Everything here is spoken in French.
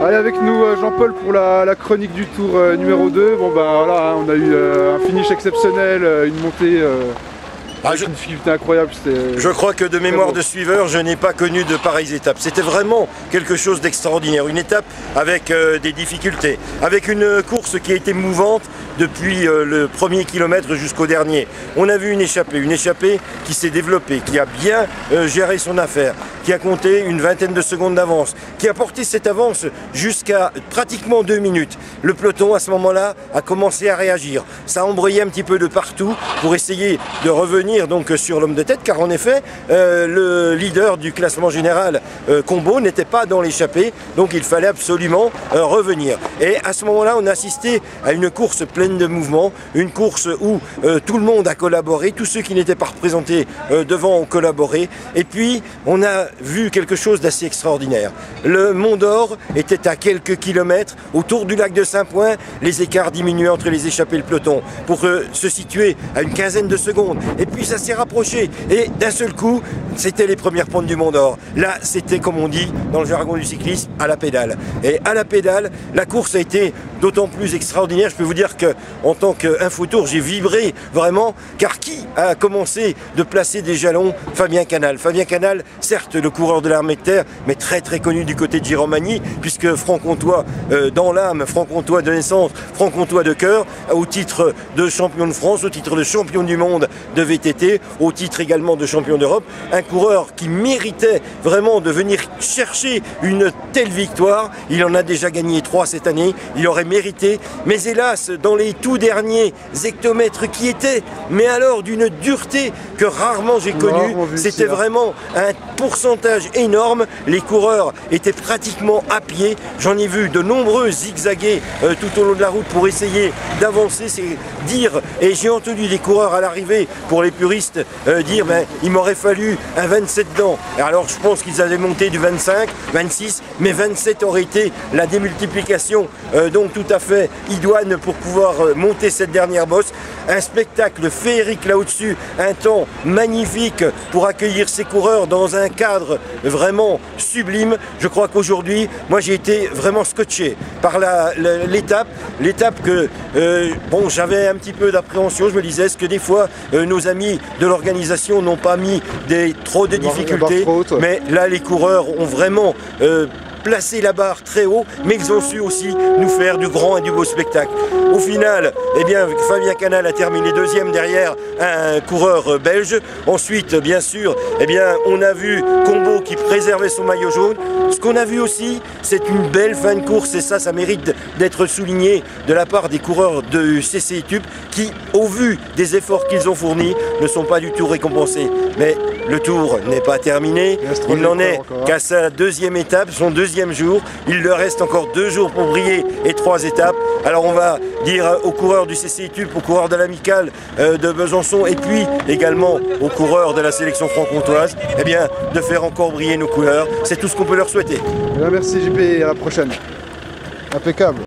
Allez, avec nous Jean-Paul pour la chronique du tour numéro 2. Bon bah voilà, on a eu un finish exceptionnel, une montée avec une difficulté incroyable. Je crois que de mémoire de suiveur, je n'ai pas connu de pareilles étapes. C'était vraiment quelque chose d'extraordinaire. Une étape avec des difficultés, avec une course qui a été mouvante depuis le premier kilomètre jusqu'au dernier. On a vu une échappée qui s'est développée, qui a bien géré son affaire, qui a compté une vingtaine de secondes d'avance, qui a porté cette avance jusqu'à pratiquement 2 minutes. Le peloton, à ce moment-là, a commencé à réagir. Ça a embrayé un petit peu de partout pour essayer de revenir donc sur l'homme de tête, car en effet, le leader du classement général, Combo, n'était pas dans l'échappée, donc il fallait absolument revenir. Et à ce moment-là, on a assisté à une course pleine de mouvements, une course où tout le monde a collaboré, tous ceux qui n'étaient pas représentés devant ont collaboré, et puis on a vu quelque chose d'assez extraordinaire. Le Mont d'Or était à quelques kilomètres, autour du lac de Saint-Point, les écarts diminuaient entre les échappées et le peloton, pour se situer à une quinzaine de secondes, et puis ça s'est rapproché, et d'un seul coup, c'était les premières pentes du Mont d'Or. Là, c'était, comme on dit dans le jargon du cyclisme, à la pédale. Et à la pédale, la course a été d'autant plus extraordinaire. Je peux vous dire que, en tant qu'infotour, j'ai vibré vraiment, car qui a commencé de placer des jalons? Fabien Canal. Fabien Canal, certes le coureur de l'armée de terre, mais très connu du côté de Giromagny, puisque franc-comtois dans l'âme, franc-comtois de naissance, franc-comtois de cœur, au titre de champion de France, au titre de champion du monde de VTT, au titre également de champion d'Europe, un coureur qui méritait vraiment de venir chercher une telle victoire. Il en a déjà gagné 3 cette année, il aurait mérité, mais hélas, dans les tout derniers hectomètres qui étaient, mais alors d'une dureté que rarement j'ai connue, c'était vraiment un pourcentage énorme. Les coureurs étaient pratiquement à pied, j'en ai vu de nombreux zigzaguer tout au long de la route pour essayer d'avancer, c'est dire, et j'ai entendu des coureurs à l'arrivée, pour les puristes, dire ben, il m'aurait fallu un 27 dents. Alors je pense qu'ils avaient monté du 25, 26, mais 27 aurait été la démultiplication, donc tout à fait idoine pour pouvoir monter cette dernière bosse. Un spectacle féerique là au-dessus, un temps magnifique pour accueillir ces coureurs dans un cadre vraiment sublime. Je crois qu'aujourd'hui, moi j'ai été vraiment scotché par l'étape que, bon, j'avais un petit peu d'appréhension. Je me disais, est-ce que des fois nos amis de l'organisation n'ont pas mis trop de difficultés, mais là les coureurs ont vraiment placer la barre très haut, mais ils ont su aussi nous faire du grand et du beau spectacle. Au final, eh bien, Fabien Canal a terminé 2e derrière un coureur belge. Ensuite, bien sûr, eh bien, on a vu Combo qui préservait son maillot jaune. Ce qu'on a vu aussi, c'est une belle fin de course, et ça mérite d'être souligné de la part des coureurs de CC Etup qui, au vu des efforts qu'ils ont fournis, ne sont pas du tout récompensés. Mais le tour n'est pas terminé, il n'en est qu'à sa 2e étape, son 2e jour. Il leur reste encore 2 jours pour briller et 3 étapes. Alors on va dire aux coureurs du CC Etup, aux coureurs de l'Amicale de Besançon, et puis également aux coureurs de la sélection franc-comtoise, eh bien, de faire encore briller nos couleurs. C'est tout ce qu'on peut leur souhaiter. Merci JP, et à la prochaine. Impeccable.